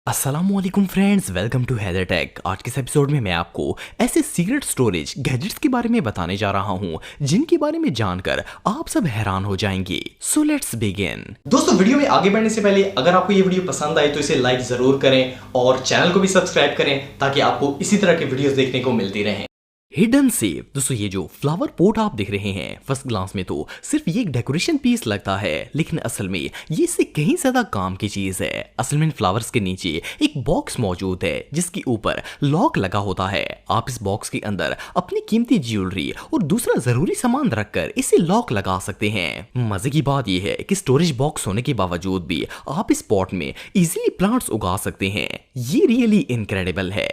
अस्सलामुअलैकुम friends, welcome to Haider Tech. आज के इस एपिसोड में मैं आपको ऐसे सीक्रेट स्टोरेज गैजेट्स के बारे में बताने जा रहा हूं जिनके बारे में जानकर आप सब हैरान हो जाएंगे। So let's begin. दोस्तों, वीडियो में आगे बढ़ने से पहले अगर आपको ये वीडियो पसंद आए तो इसे लाइक जरूर करें और चैनल को भी सब्सक्राइब करें ताकि आपको इसी तरह के वीडियोस देखने को मिलती रहें। Hidden safe. दोस्तों, ये जो फ्लावर पोट आप देख रहे हैं, फर्स्ट ग्लांस में तो सिर्फ ये एक डेकोरेशन पीस लगता है, लेकिन असल में ये इससे कहीं ज्यादा काम की चीज है। असल में इन फ्लावर्स के नीचे एक बॉक्स मौजूद है जिसके ऊपर लॉक लगा होता है। आप इस बॉक्स के अंदर अपनी कीमती ज्वेलरी और दूसरा जरूरी सामान रखकर इसे लॉक लगा सकते हैं। मजे की बात यह है कि स्टोरेज बॉक्स होने के बावजूद भी आप इस पॉट में इजीली प्लांट्स उगा सकते हैं। ये रियली इनक्रेडिबल है।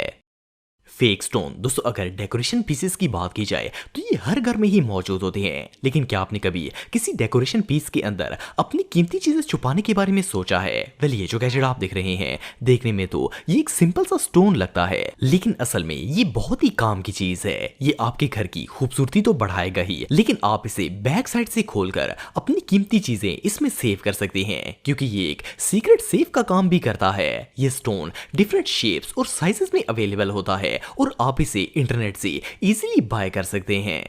Fake stone. दोस्तों, अगर डेकोरेशन पीसेस की बात की जाए तो ये हर घर में ही मौजूद होते हैं, लेकिन क्या आपने कभी किसी डेकोरेशन पीस के अंदर अपनी कीमती चीजें छुपाने के बारे में सोचा है? वेल, ये जो गैजेट आप देख रहे हैं, देखने में तो ये एक सिंपल सा स्टोन लगता है, लेकिन असल में ये बहुत ही काम की चीज है। ये आपके घर की खूबसूरती तो बढ़ाएगा ही, लेकिन आप इसे बैक साइड से खोलकर अपनी कीमती चीजें इसमें सेव कर सकते हैं, क्योंकि ये एक सीक्रेट सेफ का काम भी करता है। ये स्टोन डिफरेंट शेप्स और साइजेस में अवेलेबल होता है और आप इसे इंटरनेट से इजीली बाय कर सकते हैं।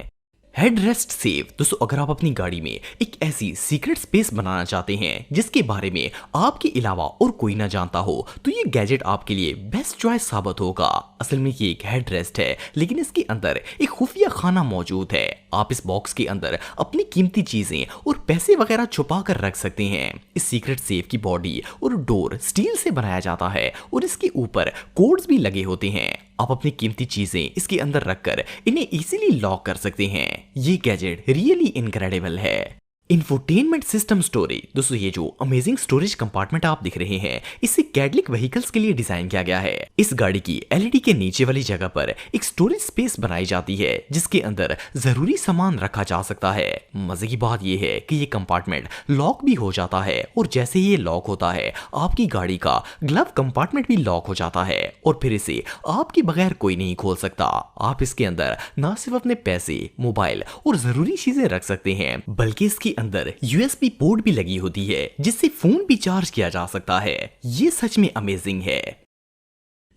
Headrest safe. दोस्तों, अगर आप अपनी गाड़ी में एक ऐसी सीक्रेट स्पेस बनाना चाहते हैं जिसके बारे में आपके अलावा और कोई ना जानता हो, तो ये गैजेट आपके लिए बेस्ट चॉइस साबित होगा। असल में ये एक हेडरेस्ट है, लेकिन इसके अंदर एक खुफिया खाना मौजूद है। आप इस बॉक्स के अंदर अपनी कीमती चीजें और पैसे वगैरह छुपा कर रख सकते हैं। इस सीक्रेट सेफ की बॉडी और डोर स्टील से बनाया जाता है और इसके ऊपर कोड्स भी लगे होते हैं। आप अपनी कीमती चीजें इसके अंदर रखकर इन्हें इजीली लॉक कर सकते हैं। ये गैजेट रियली इनक्रेडिबल है। Infotainment system storage. दोस्तों, ये जो अमेजिंग स्टोरेज कंपार्टमेंट आप दिख रहे हैं, इसे कैडलिक व्हीकल्स के लिए डिजाइन किया गया है। इस गाड़ी की एलईडी के नीचे वाली जगह पर एक स्टोरेज स्पेस बनाई जाती है जिसके अंदर जरूरी सामान रखा जा सकता है। मजे की बात यह है कि ये कंपार्टमेंट लॉक भी हो जाता है और जैसे ही ये लॉक होता है, आपकी गाड़ी का ग्लव कंपार्टमेंट भी लॉक हो जाता है और फिर इसे आपके बगैर कोई नहीं खोल सकता। आप इसके अंदर ना सिर्फ अपने पैसे, मोबाइल और जरूरी चीजें रख सकते हैं, बल्कि इसकी अंदर यूएसबी पोर्ट भी लगी होती है जिससे फोन भी चार्ज किया जा सकता है। ये सच में अमेजिंग है।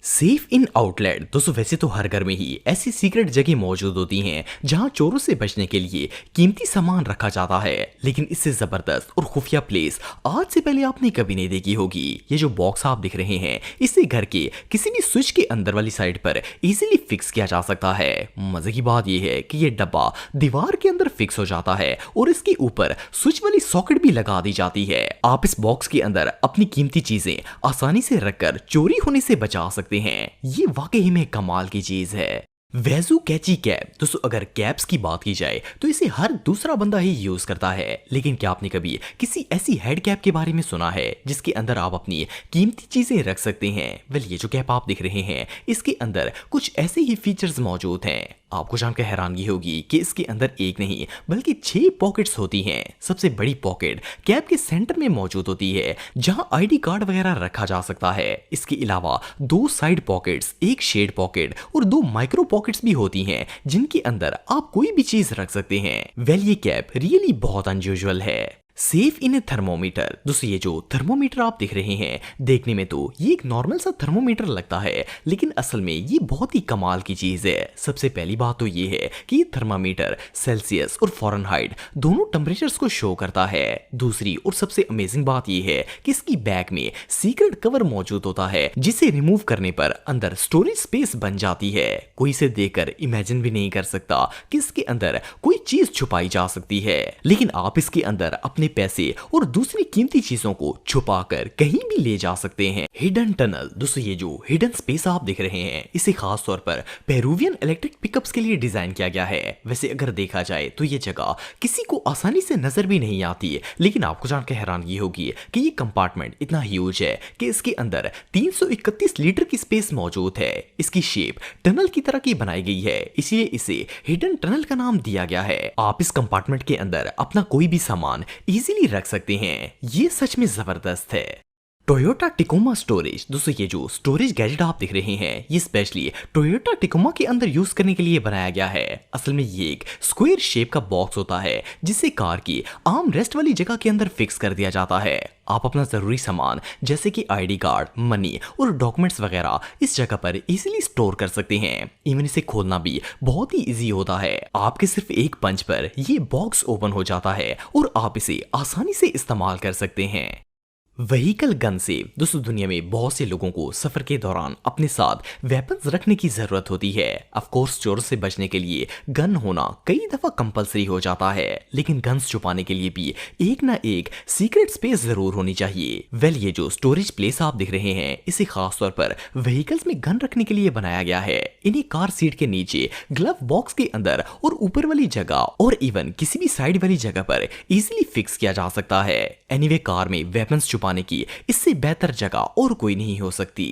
Safe in outlet. दोस्तों, वैसे तो हर घर में ही ऐसी सीक्रेट जगह मौजूद होती हैं जहां चोरों से बचने के लिए कीमती सामान रखा जाता है, लेकिन इससे जबरदस्त और खुफिया प्लेस आज से पहले आपने कभी नहीं देखी होगी। ये जो बॉक्स आप दिख रहे हैं, इसे घर के किसी भी स्विच के अंदर वाली साइड पर इजीली फिक्स किया जा सकता है। मजे की बात यह है कि ये डब्बा दीवार के अंदर फिक्स हो जाता है और इसके ऊपर स्विच वाली सॉकेट भी लगा दी जाती है। आप इस बॉक्स के अंदर अपनी कीमती चीजें आसानी से रखकर चोरी होने से बचा सकते हैं। ये वाकई में कमाल की चीज है। वेजू कैची कैप। दोस्तों, अगर कैप्स की बात की जाए तो इसे हर दूसरा बंदा ही यूज करता है, लेकिन क्या आपने कभी किसी ऐसी हेड कैप के बारे में सुना है जिसके अंदर आप अपनी कीमती चीजें रख सकते हैं? वेल, ये जो कैप आप दिख रहे हैं, इसके अंदर कुछ ऐसे ही फीचर्स मौजूद हैं। आपको जानकर हैरानगी होगी कि इसके अंदर एक नहीं बल्कि 6 पॉकेट्स होती हैं। सबसे बड़ी पॉकेट कैप के सेंटर में मौजूद होती है जहां आईडी कार्ड वगैरह रखा जा सकता है। इसके अलावा 2 साइड पॉकेट्स, एक शेड पॉकेट और 2 माइक्रो पॉकेट्स भी होती हैं जिनके अंदर आप कोई भी चीज रख सकते हैं। वेल, ये कैप रियली बहुत अनयूजुअल है। Safe in A thermometer. दोस्तों, ये जो थर्मोमीटर आप देख रहे हैं, देखने में तो ये एक नॉर्मल सा थर्मोमीटर लगता है, लेकिन असल में ये बहुत ही कमाल की चीज है। सबसे पहली बात तो ये है कि ये थर्मामीटर सेल्सियस और फ़ारेनहाइट दोनों टेम्परेचर्स को शो करता है। दूसरी और सबसे अमेजिंग बात ये है कि इसकी बैक में सीक्रेट कवर मौजूद होता है जिसे रिमूव करने पर अंदर स्टोरेज स्पेस बन जाती है। कोई इसे देखकर इमेजिन भी नहीं कर सकता कि इसके अंदर कोई चीज छुपाई जा सकती है, लेकिन आप इसके अंदर अपने पैसे और दूसरी कीमती चीजों को छुपाकर कहीं भी ले जा सकते हैं। Hidden tunnel. दोस्तों, ये जो हिडन स्पेस आप देख रहे हैं, इसे खास तौर पर पेरुवियन इलेक्ट्रिक पिकअप्स के लिए डिजाइन किया गया है। वैसे अगर देखा जाए तो ये जगह किसी को आसानी से नजर भी नहीं आती, लेकिन आपको जानकर हैरानगी होगी कि ये कंपार्टमेंट इतना ह्यूज है कि इसके अंदर 331 लीटर की स्पेस मौजूद है। इसकी शेप टनल की तरह की बनाई गई है, इसलिए इसे हिडन टनल का नाम दिया गया है। आप इस कंपार्टमेंट के अंदर अपना कोई भी सामान इजीली रख सकते हैं। ये सच में जबरदस्त है। Toyota tecoma storage. दोस्तों ये जो स्टोरेज गैजेट आप देख रहे हैं ये स्पेशली टोयोटा टिकोमा के अंदर यूज करने के लिए बनाया गया है। असल में ये एक स्क्वायर शेप का बॉक्स होता है जिसे कार की आर्म रेस्ट वाली जगह के अंदर फिक्स कर दिया जाता है। आप अपना जरूरी सामान जैसे कि आईडी कार्ड, मनी और डॉक्यूमेंट्स वगैरह इस जगह पर इजीली स्टोर कर सकते हैं। इवन इसे खोलना भी बहुत ही इजी होता है। आपके सिर्फ एक पंच पर ये बॉक्स ओपन हो जाता है और आप इसे आसानी से इस्तेमाल कर सकते हैं। Vehicle gun safe. दोस्तों दुनिया में बहुत से लोगों को सफर के दौरान अपने साथ वेपन्स रखने की जरूरत होती है। ऑफ कोर्स चोरों से बचने के लिए गन होना कई दफा कंपलसरी हो जाता है, लेकिन गन्स छुपाने के लिए भी एक ना एक सीक्रेट स्पेस जरूर होनी चाहिए। वेल ये जो स्टोरेज प्लेस आप देख रहे हैं इसे खास तौर पर व्हीकल्स में गन रखने के लिए बनाया गया है। इन्हें कार सीट के नीचे, ग्लव बॉक्स के अंदर और ऊपर वाली जगह और इवन किसी भी साइड वाली जगह पर इजीली फिक्स किया जा सकता है। एनीवे कार में वेपन्स छुपाने की इससे बेहतर जगह और कोई नहीं हो सकती।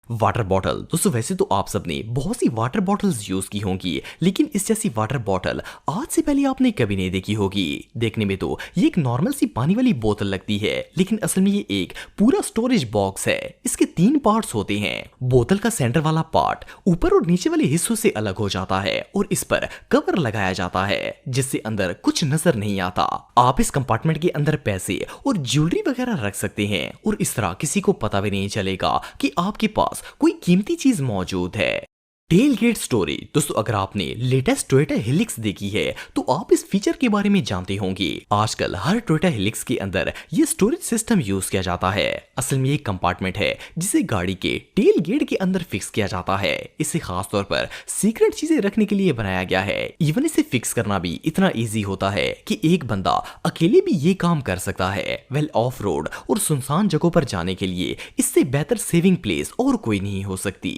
Water bottle. दोस्तों वैसे तो आप सबने बहुत सी वाटर बॉटल्स यूज की होंगी, लेकिन इस जैसी वाटर बॉटल आज से पहले आपने कभी नहीं देखी होगी। देखने में तो ये एक नॉर्मल सी पानी वाली बोतल लगती है, लेकिन असल में ये एक पूरा स्टोरेज बॉक्स है। इसके 3 पार्ट्स होते हैं। बोतल का सेंटर वाला पार्ट ऊपर और नीचे वाले हिस्सों से अलग हो जाता है और इस पर कवर लगाया जाता है जिससे अंदर कुछ नजर नहीं आता। आप इस कंपार्टमेंट के अंदर पैसे और ज्वेलरी वगैरह रख सकते हैं और इस तरह किसी को पता भी नहीं चलेगा कि आपके पास कोई कीमती चीज मौजूद है। Tail gate storage. दोस्तों अगर आपने लेटेस्ट टोयोटा हिलिक्स देखी है तो आप इस फीचर के बारे में जानते होंगे। आजकल हर टोयोटा हिलिक्स के अंदर ये स्टोरेज सिस्टम यूज किया जाता है। असल में एक कंपार्टमेंट है जिसे गाड़ी के टेल गेट के अंदर फिक्स किया जाता है। इसे खास तौर पर सीक्रेट चीजें रखने के लिए बनाया गया है। इवन इसे फिक्स करना भी इतना ईजी होता है कि एक बंदा अकेले भी ये काम कर सकता है। वेल ऑफ रोड और सुनसान जगहों पर जाने के लिए इससे बेहतर सेविंग प्लेस और कोई नहीं हो सकती।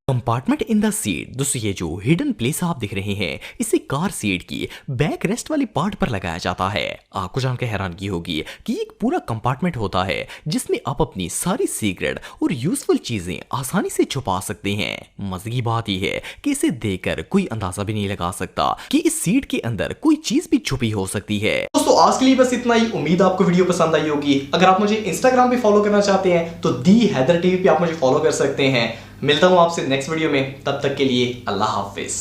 Compartment in the seat. दोस्तों ये जो हिडन प्लेस आप देख रहे हैं इसे कार सीट की बैक रेस्ट वाली पार्ट पर लगाया जाता है। आपको जानकर हैरानगी होगी कि एक पूरा कंपार्टमेंट होता है जिसमें आप अपनी सारी सीक्रेट और यूजफुल चीजें आसानी से छुपा सकते हैं। मजे की बात यह है कि इसे देखकर कोई अंदाजा भी नहीं लगा सकता कि इस सीट के अंदर कोई चीज भी छुपी हो सकती है। दोस्तों आज के लिए बस इतना ही। उम्मीद आपको वीडियो पसंद आई होगी। अगर आप मुझे इंस्टाग्राम पे फॉलो करना चाहते हैं तो दी हैदर टीवी पे आप मुझे फॉलो कर सकते हैं। मिलता हूं आपसे नेक्स्ट वीडियो में, तब तक के लिए अल्लाह हाफिज।